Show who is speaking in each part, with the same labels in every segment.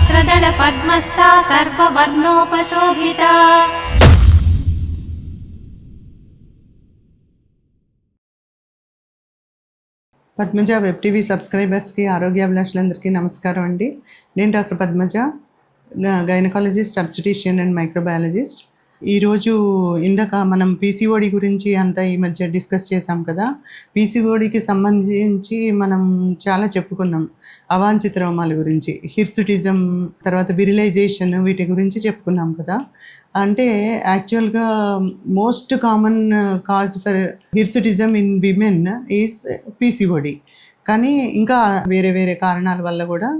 Speaker 1: सहस्रदल पद्मस्था सर्ववर्णोपशोभिता।
Speaker 2: Padmaja web TV సబ్స్క్రైబర్స్కి ఆరోగ్యాభిలాషులందరికీ నమస్కారం అండి. నేను doctor Padmaja, gynaecologist, obstetrician and microbiologist. ఈరోజు ఇందాక మనం పీసీఓడి గురించి అంతా ఈ మధ్య డిస్కస్ చేసాం కదా. పీసీఓడికి సంబంధించి మనం చాలా చెప్పుకున్నాం. అవాంఛిత రోమాల గురించి, హిర్సుటిజం, తర్వాత విరిలైజేషన్, వీటి గురించి చెప్పుకున్నాం కదా. అంటే యాక్చువల్గా most common cause for hirsutism in women is PCOD. కానీ ఇంకా వేరే వేరే కారణాల వల్ల కూడా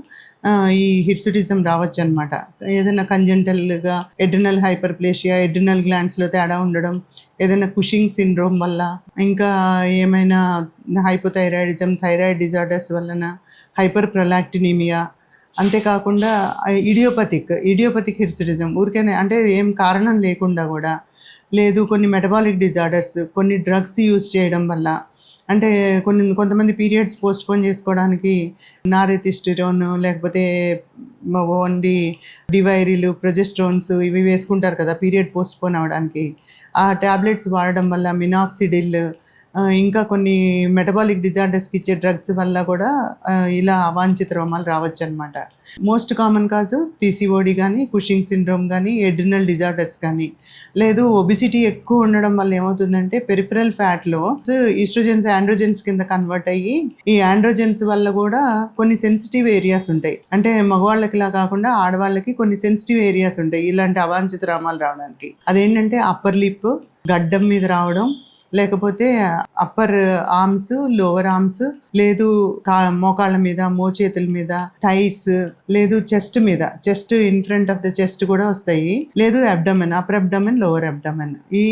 Speaker 2: ఈ హిర్సుటిజం రావచ్చు అనమాట. ఏదైనా కంజెంటల్గా ఎడ్రినల్ హైపర్ప్లేషియా, ఎడ్రినల్ గ్లాండ్స్లో తేడా ఉండడం, ఏదైనా కుషింగ్ సిండ్రోమ్ వల్ల, ఇంకా ఏమైనా హైపోథైరాయిడిజం, థైరాయిడ్ డిజార్డర్స్ వలన, హైపర్ ప్రొలాక్టినిమియా, అంతేకాకుండా ఇడియోపతిక్ హిర్సుటిజం ఊరికేనే అంటే ఏం కారణం లేకుండా కూడా లేదు. కొన్ని మెటబాలిక్ డిజార్డర్స్, కొన్ని డ్రగ్స్ యూజ్ చేయడం వల్ల, అంటే కొంతమంది పీరియడ్స్ పోస్ట్పోన్ చేసుకోవడానికి నారెతిస్టిరోన్ లేకపోతే ఓన్లీ డివైరిలు, ప్రొజెస్ట్రోన్స్ ఇవి వేసుకుంటారు కదా పీరియడ్ పోస్ట్పోన్ అవ్వడానికి. ఆ ట్యాబ్లెట్స్ వాడడం వల్ల, మినాక్సిడిల్, ఇంకా కొన్ని మెటబాలిక్ డిజార్డర్స్కి ఇచ్చే డ్రగ్స్ వల్ల కూడా ఇలా అవాంఛిత రోమాలు రావచ్చు అనమాట. మోస్ట్ కామన్ కాజ్ పీసీఓడి కానీ, కుషింగ్ సిండ్రోమ్ కానీ, ఎడ్రినల్ డిజార్డర్స్ కానీ. లేదు, ఒబిసిటీ ఎక్కువ ఉండడం వల్ల ఏమవుతుందంటే పెరిఫరల్ ఫ్యాట్లో ఈస్ట్రోజెన్స్ ఆండ్రోజెన్స్ కింద కన్వర్ట్ అయ్యి, ఈ ఆండ్రోజెన్స్ వల్ల కూడా కొన్ని సెన్సిటివ్ ఏరియాస్ ఉంటాయి. అంటే మగవాళ్ళకిలా కాకుండా ఆడవాళ్ళకి కొన్ని సెన్సిటివ్ ఏరియాస్ ఉంటాయి ఇలాంటి అవాంఛిత రోమాలు రావడానికి. అదేంటంటే అప్పర్ లిప్, గడ్డం మీద రావడం, లేకపోతే అప్పర్ ఆర్మ్స్, లోవర్ ఆర్మ్స్, లేదు మోకాళ్ళ మీద, మోచేతుల మీద, థైస్, లేదు చెస్ట్ మీద, chest in front of the chest కూడా వస్తాయి. లేదు abdomen, upper abdomen, lower abdomen. ఈ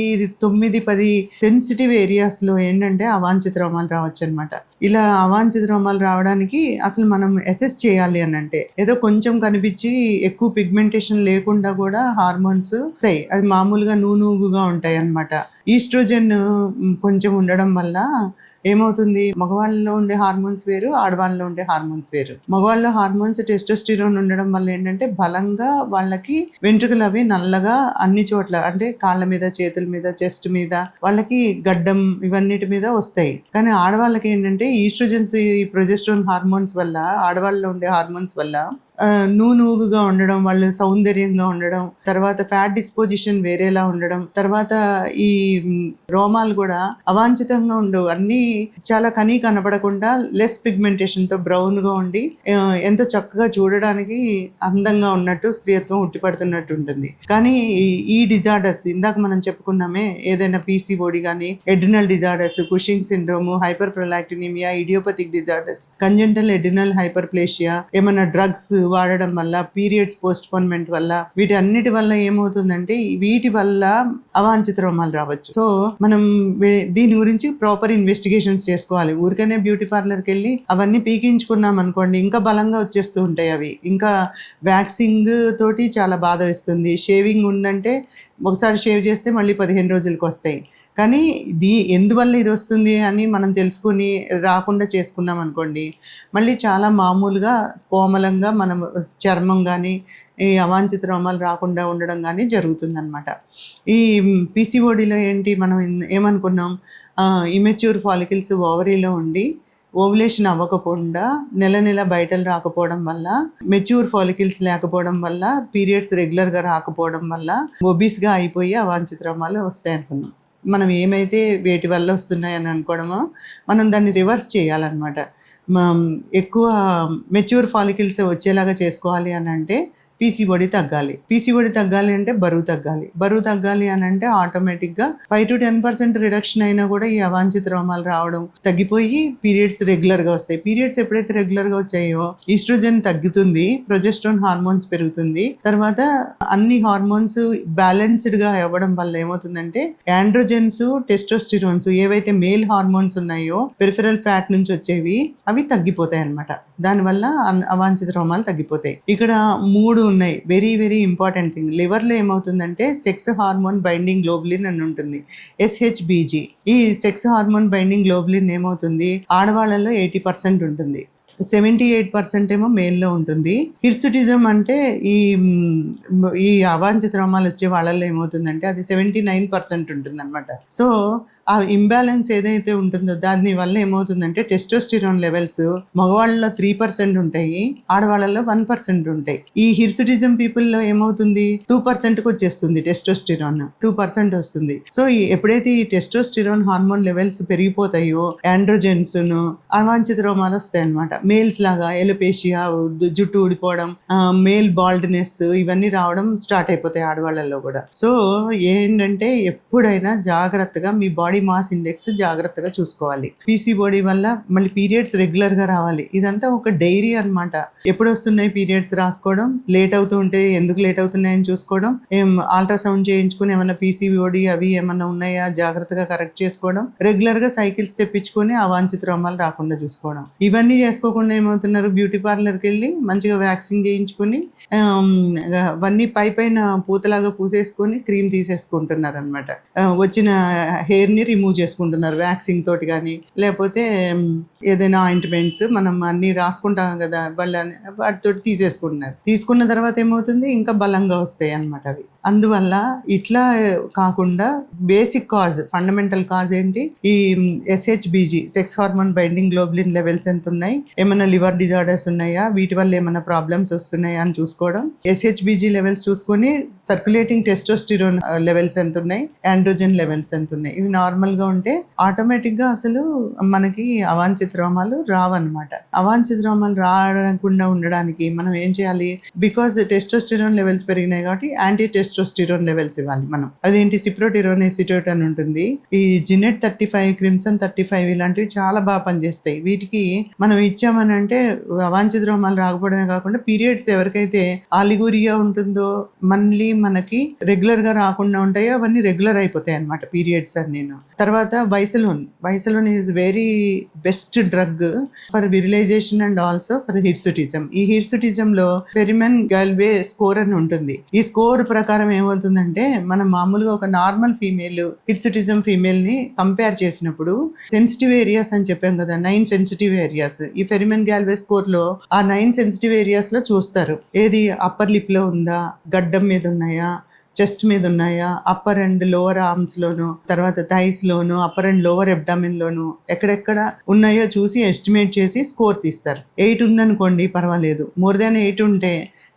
Speaker 2: 9-10 సెన్సిటివ్ ఏరియాస్లో ఏంటంటే అవాంఛిత రోమాలు రావచ్చు అనమాట. ఇలా అవాంఛిత రోమాలు రావడానికి అసలు మనం అసెస్ చేయాలి అని అంటే, ఏదో కొంచెం కనిపించి ఎక్కువ పిగ్మెంటేషన్ లేకుండా కూడా హార్మోన్స్ వస్తాయి. అది మామూలుగా నూనూగుగా ఉంటాయి అన్నమాట. ఈస్ట్రోజన్ కొంచెం ఉండడం వల్ల ఏమవుతుంది, మగవాళ్ళలో ఉండే హార్మోన్స్ వేరు, ఆడవాళ్ళలో ఉండే హార్మోన్స్ వేరు. మగవాళ్ళలో హార్మోన్స్ టెస్టోస్టిరోన్ ఉండడం వల్ల ఏంటంటే బలంగా వాళ్ళకి వెంట్రుకలు అవి నల్లగా అన్ని చోట్ల, అంటే కాళ్ళ మీద, చేతుల మీద, చెస్ట్ మీద, వాళ్ళకి గడ్డం ఇవన్నిటి మీద వస్తాయి. కానీ ఆడవాళ్ళకి ఏంటంటే ఈస్ట్రోజన్స్, ఈ ప్రొజెస్ట్రాన్ హార్మోన్స్ వల్ల, ఆడవాళ్ళలో ఉండే హార్మోన్స్ వల్ల నూనూగుగా ఉండడం, వాళ్ళు సౌందర్యంగా ఉండడం, తర్వాత ఫ్యాట్ డిస్పోజిషన్ వేరేలా ఉండడం, తర్వాత ఈ రోమాలు కూడా అవాంఛితంగా ఉండవు, అన్నీ చాలా కనపడకుండా లెస్ పిగ్మెంటేషన్ తో బ్రౌన్ గా ఉండి ఎంతో చక్కగా చూడడానికి అందంగా ఉన్నట్టు, స్త్రీత్వం ఉట్టిపడుతున్నట్టు ఉంటుంది. కానీ ఈ డిజార్డర్స్ ఇందాక మనం చెప్పుకున్నామే, ఏదైనా పీసీఓడి కానీ, adrenal disorders, Cushing syndrome, hyperprolactinaemia, idiopathic disorders, congenital adrenal hyperplasia, ఏమైనా డ్రగ్స్ వాడడం వల్ల, పీరియడ్స్ పోస్ట్పోన్మెంట్ వల్ల, వీటి అన్నిటి వల్ల ఏమవుతుందంటే వీటి వల్ల అవాంఛిత రోమాలు రావచ్చు. సో మనం దీని గురించి ప్రాపర్ ఇన్వెస్టిగేషన్స్ చేసుకోవాలి. ఊరికనే బ్యూటీ పార్లర్కి వెళ్ళి అవన్నీ పీకించుకున్నాం అనుకోండి, ఇంకా బలంగా వచ్చేస్తూ ఉంటాయి అవి. ఇంకా వ్యాక్సింగ్ తోటి చాలా బాధ వేస్తుంది. షేవింగ్ ఉందంటే ఒకసారి షేవ్ చేస్తే మళ్ళీ 15 రోజులకు వస్తాయి. కానీ ఎందువల్ల ఇది వస్తుంది అని మనం తెలుసుకుని రాకుండా చేసుకున్నాం అనుకోండి, మళ్ళీ చాలా మామూలుగా కోమలంగా మనం చర్మం కానీ, ఈ అవాంఛిత రోమాలు రాకుండా ఉండడం కానీ జరుగుతుందన్నమాట. ఈ పీసీఓడిలో ఏంటి, మనం ఏమనుకున్నాం, ఇమెచ్యూర్ ఫాలికల్స్ ఓవరీలో ఉండి ఓవులేషన్ అవ్వకపోకుండా నెల బయటలు రాకపోవడం వల్ల, మెచ్యూర్ ఫాలికల్స్ లేకపోవడం వల్ల, పీరియడ్స్ రెగ్యులర్గా రాకపోవడం వల్ల ఒబీస్గా అయిపోయి అవాంఛిత రోమాలు వస్తాయి అనుకున్నాం. మనం ఏమైతే వేటి వల్ల వస్తున్నాయని అనుకోవడమో మనం దాన్ని రివర్స్ చేయాలన్నమాట. ఎక్కువ మెచ్యూర్ ఫాలికల్స్ వచ్చేలాగా చేసుకోవాలి అని అంటే పీసీఓడి తగ్గాలి అంటే బరువు తగ్గాలి అని అంటే ఆటోమేటిక్గా 5-10% రిడక్షన్ అయినా కూడా ఈ అవాంఛిత రోమాలు రావడం తగ్గిపోయి పీరియడ్స్ రెగ్యులర్గా వస్తాయి. పీరియడ్స్ ఎప్పుడైతే రెగ్యులర్గా వచ్చాయో ఈస్ట్రోజన్ తగ్గుతుంది, ప్రొజెస్ట్రాన్ హార్మోన్స్ పెరుగుతుంది. తర్వాత అన్ని హార్మోన్స్ బ్యాలెన్స్డ్గా అవ్వడం వల్ల ఏమవుతుందంటే ఆండ్రోజెన్స్, టెస్టోస్టిరోన్స్ ఏవైతే మేల్ హార్మోన్స్ ఉన్నాయో పెరిఫెరల్ ఫ్యాట్ నుంచి వచ్చేవి అవి తగ్గిపోతాయి అన్నమాట. దానివల్ల అవాంఛిత రోమాలు తగ్గిపోతాయి. ఇక్కడ 3 ఉన్నాయి. Very very important thing. లివర్లో ఏమవుతుందంటే సెక్స్ హార్మోన్ బైండింగ్ గ్లోబులిన్ అని ఉంటుంది, SHBG. ఈ సెక్స్ హార్మోన్ బైండింగ్ గ్లోబులిన్ ఏమవుతుంది, ఆడవాళ్ళలో 80% ఉంటుంది. 78% ఏమో మేల్లో ఉంటుంది. హిర్సుటిజం అంటే ఈ అవాంఛిత రోమాలు వచ్చే వాళ్ళల్లో ఏమవుతుందంటే అది 79% ఉంటుంది అనమాట. సో ఆ ఇంబ్యాలెన్స్ ఏదైతే ఉంటుందో దాని వల్ల ఏమవుతుందంటే టెస్టోస్టిరాన్ లెవెల్స్ మగవాళ్ళలో 3% ఉంటాయి, ఆడవాళ్ళలో 1% ఉంటాయి. ఈ హిర్సుటిజం పీపుల్లో ఏమవుతుంది 2%కి వచ్చేస్తుంది టెస్టోస్టిరాన్, 2% వస్తుంది. సో ఎప్పుడైతే ఈ టెస్టోస్టిరాన్ హార్మోన్ లెవెల్స్ పెరిగిపోతాయో ఆండ్రోజెన్స్ అవాంఛిత రోమాలు వస్తాయి అనమాట. మేల్స్ లాగా ఎలోపేషియా, జుట్టు ఊడిపోవడం, మేల్ బాల్డ్నెస్ ఇవన్నీ రావడం స్టార్ట్ అయిపోతాయి ఆడవాళ్ళల్లో కూడా. సో ఏంటంటే ఎప్పుడైనా జాగ్రత్తగా మీ బాడీ మాస్ ఇండెక్స్ జాగ్రత్తగా చూసుకోవాలి. పీసీఓడి వల్ల మళ్ళీ పీరియడ్స్ రెగ్యులర్ గా రావాలి. ఇదంతా ఒక డైరీ అన్నమాట. ఎప్పుడు వస్తున్నాయి పీరియడ్స్ రాసుకోవడం, లేట్ అవుతూ ఉంటే ఎందుకు లేట్ అవుతున్నాయని చూసుకోవడం, అల్ట్రాసౌండ్ చేయించుకుని ఏమన్నా పీసీఓడి అవి ఏమన్నా ఉన్నాయా జాగ్రత్తగా కరెక్ట్ చేసుకోవడం, రెగ్యులర్ గా సైకిల్స్ తెప్పించుకొని అవాంఛిత రోమాలు రాకుండా చూసుకోవడం. ఇవన్నీ చేసుకోకుండా ఏమవుతున్నారు, బ్యూటీ పార్లర్కి వెళ్ళి మంచిగా వ్యాక్సిన్ చేయించుకుని అవన్నీ పైన పూతలాగా పూసేసుకొని క్రీమ్ తీసేసుకుంటున్నారు అనమాట. వచ్చిన హెయిర్ ని రిమూవ్ చేసుకుంటున్నారు వ్యాక్సింగ్ తోటి కానీ, లేకపోతే ఏదైనా ఆయింట్మెంట్స్ మనం అన్ని రాసుకుంటాం కదా వాటితో తీసేసుకుంటున్నారు. తీసుకున్న తర్వాత ఏమవుతుంది ఇంకా బలంగా వస్తాయి అన్నమాట అవి. అందువల్ల ఇట్లా కాకుండా బేసిక్ కాజ్, ఫండమెంటల్ కాజ్ ఏంటి, ఈ SHBG sex hormone binding globulin levels ఎంత ఉన్నాయి, ఏమైనా లివర్ డిజార్డర్స్ ఉన్నాయా, వీటి వల్ల ఏమైనా ప్రాబ్లమ్స్ వస్తున్నాయా అని చూసుకోవడం. SHBG లెవెల్స్ చూసుకొని సర్క్యులేటింగ్ టెస్టోస్టిరోన్ లెవెల్స్ ఎంత ఉన్నాయి, ఆండ్రోజెన్ లెవెల్స్ ఎంత ఉన్నాయి, ఇవి నార్మల్ గా ఉంటే ఆటోమేటిక్ గా అసలు మనకి అవాంఛిత రోమాలు రావన్నమాట. అవాంఛిత రోమాలు రాకుండా ఉండడానికి మనం ఏం చేయాలి, బికాస్ టెస్టోస్టిరోన్ లెవెల్స్ పెరిగినాయి కాబట్టి యాంటీ టెస్టోస్టిరోన్ లెవెల్స్ ఇవ్వాలి మనం. అదేంటి సిప్రోటిరోన్ ఎసిటోట్ అని ఉంటుంది. ఈ జినెట్ 35, క్రిమ్సన్ 35 ఇలాంటివి చాలా బాగా పనిచేస్తాయి. వీటికి మనం ఇచ్చామని అంటే అవాంఛిత రోమాలు రాకపోవడమే కాకుండా పీరియడ్స్ ఎవరికైతే ఆలిగూరియా ఉంటుందో మళ్ళీ మనకి రెగ్యులర్ గా రాకుండా ఉంటాయో అవన్నీ రెగ్యులర్ అయిపోతాయి అన్నమాట పీరియడ్స్ అని. తర్వాత Wysolone is very best drug for virilisation and also for hirsutism. ఈ హిర్సుటిజం లో ఫెరిమెన్ గాల్వే స్కోర్ అని ఉంటుంది. ఈ స్కోర్ ప్రకారం ఏమవుతుందంటే మనం మామూలుగా ఒక నార్మల్ ఫీమేల్ హిర్సుటిజం ఫీమేల్ ని కంపేర్ చేసినప్పుడు సెన్సిటివ్ ఏరియాస్ అని చెప్పాం కదా, 9 సెన్సిటివ్ ఏరియాస్ ఈ ఫెరిమెన్ గాల్వే స్కోర్ లో ఆ 9 సెన్సిటివ్ ఏరియాస్ లో చూస్తారు. ఏది అప్పర్ లిప్ లో ఉందా, గడ్డం మీద ఉన్నాయా, చెస్ట్ మీద ఉన్నాయా, అప్పర్ అండ్ లోవర్ ఆర్మ్స్ లోను, తర్వాత థైస్ లోను, అప్పర్ అండ్ లోవర్ అబ్డామిన్ లోను ఎక్కడెక్కడ ఉన్నాయో చూసి ఎస్టిమేట్ చేసి స్కోర్ తీస్తారు. 8 ఉందనుకోండి పర్వాలేదు, మోర్ దాన్ 8 ఉంటే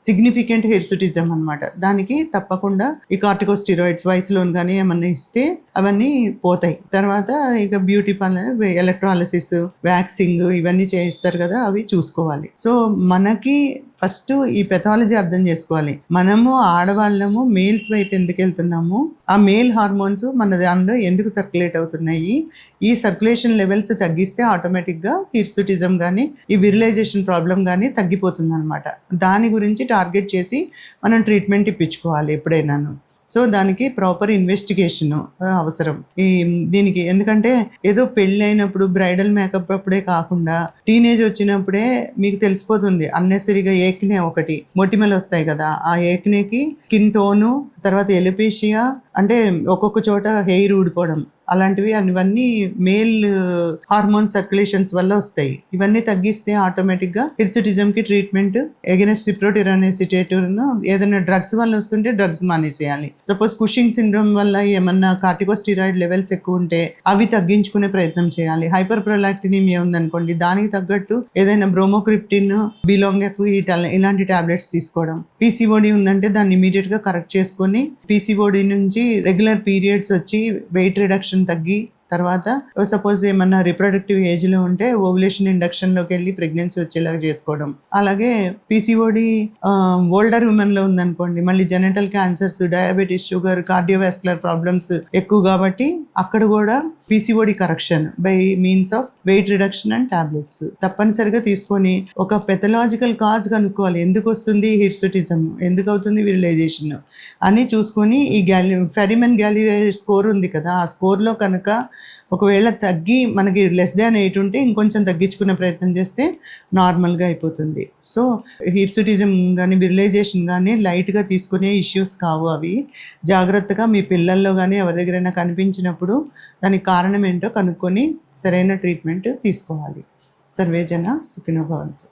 Speaker 2: సిగ్నిఫికెంట్ హిర్సుటిజం అనమాట. దానికి తప్పకుండా ఈ కార్టికోస్టిరాయిడ్స్ వయసులోని కానీ ఏమన్నా ఇస్తే అవన్నీ పోతాయి. తర్వాత ఇక బ్యూటీ పార్లర్, ఎలక్ట్రాలసిస్, వ్యాక్సింగ్ ఇవన్నీ చేయిస్తారు కదా, అవి చూసుకోవాలి. సో మనకి ఫస్ట్ ఈ పెథాలజీ అర్థం చేసుకోవాలి. మనము ఆడవాళ్ళము మేల్స్ వైపు ఎందుకు వెళ్తున్నాము, ఆ మేల్ హార్మోన్స్ మన దానిలో ఎందుకు సర్క్యులేట్ అవుతున్నాయి, ఈ సర్క్యులేషన్ లెవెల్స్ తగ్గిస్తే ఆటోమేటిక్గా హిర్సుటిజం కానీ ఈ విరిలైజేషన్ ప్రాబ్లం కానీ తగ్గిపోతుంది అనమాట. దాని గురించి టార్గెట్ చేసి మనం ట్రీట్మెంట్ ఇప్పించుకోవాలి ఎప్పుడైనాను. సో దానికి ప్రాపర్ ఇన్వెస్టిగేషన్ అవసరం దీనికి. ఎందుకంటే ఏదో పెళ్ళి అయినప్పుడు బ్రైడల్ మేకప్ అప్పుడే కాకుండా టీనేజ్ వచ్చినప్పుడే మీకు తెలిసిపోతుంది అన్నెసరిగా ఏక్నే ఒకటి మొటిమలు వస్తాయి కదా, ఆ ఏక్నేకి స్కిన్ టోను, తర్వాత ఎలోపేషియా అంటే ఒక్కొక్క చోట హెయిర్ ఊడిపోవడం, అలాంటివి ఇవన్నీ మేల్ హార్మోన్ సర్క్యులేషన్స్ వల్ల వస్తాయి. ఇవన్నీ తగ్గిస్తే ఆటోమేటిక్ గా హిర్సుటిజం కి ట్రీట్మెంట్ ఎగెనెస్ట్ సిప్రోటిరాన్ ఎసిటేట్ ఏదైనా డ్రగ్స్ వల్ల వస్తుంటే డ్రగ్స్ మానేసేయాలి. సపోజ్ కుషింగ్ సిండ్రోమ్ వల్ల ఏమన్నా కార్టికోస్టిరాయిడ్ లెవెల్స్ ఎక్కువ ఉంటే అవి తగ్గించుకునే ప్రయత్నం చేయాలి. హైపర్ ప్రొలాక్టినిమియా ఉందనుకోండి, దానికి తగ్గట్టు ఏదైనా బ్రోమోక్రిప్టిన్, బిలోంగెఫ్ ఇలాంటి టాబ్లెట్స్ తీసుకోవడం. పీసీఓడి ఉందంటే దాన్ని ఇమీడియట్ గా కరెక్ట్ చేసుకొని పీసీఓడి నుంచి రెగ్యులర్ పీరియడ్స్ వచ్చి వెయిట్ రిడక్షన్ తగ్గి, తర్వాత సపోజ్ ఏమన్నా రిప్రొడక్టివ్ ఏజ్ లో ఉంటే ఓవులేషన్ ఇండక్షన్ లోకి వెళ్ళి ప్రెగ్నెన్సీ వచ్చేలాగా చేసుకోవడం. అలాగే పీసీఓడి ఓల్డర్ ఉమెన్ లో ఉందనుకోండి, మళ్ళీ genital cancers, diabetes, sugar, cardiovascular problems ఎక్కువ కాబట్టి అక్కడ కూడా PCOD correction by means of weight reduction and tablets తప్పనిసరిగా తీసుకొని ఒక పెథలాజికల్ కాజ్ కనుక్కోవాలి. ఎందుకు వస్తుంది హిర్సుటిజం, ఎందుకు అవుతుంది విరిలైజేషన్ అని చూసుకొని ఈ ఫెరిమెన్ గాల్వే స్కోర్ ఉంది కదా, ఆ స్కోర్లో కనుక ఒకవేళ తగ్గి మనకి లెస్ దాన్ 8 ఉంటే ఇంకొంచెం తగ్గించుకునే ప్రయత్నం చేస్తే నార్మల్గా అయిపోతుంది. సో హిర్సుటిజం కానీ విరిలైజేషన్ కానీ లైట్గా తీసుకునే ఇష్యూస్ కావు. అవి జాగ్రత్తగా మీ పిల్లల్లో కానీ ఎవరి దగ్గరైనా కనిపించినప్పుడు దానికి కారణం ఏంటో కనుక్కొని సరైన ట్రీట్మెంట్ తీసుకోవాలి. సర్వే జన సుఖినో భవంతు.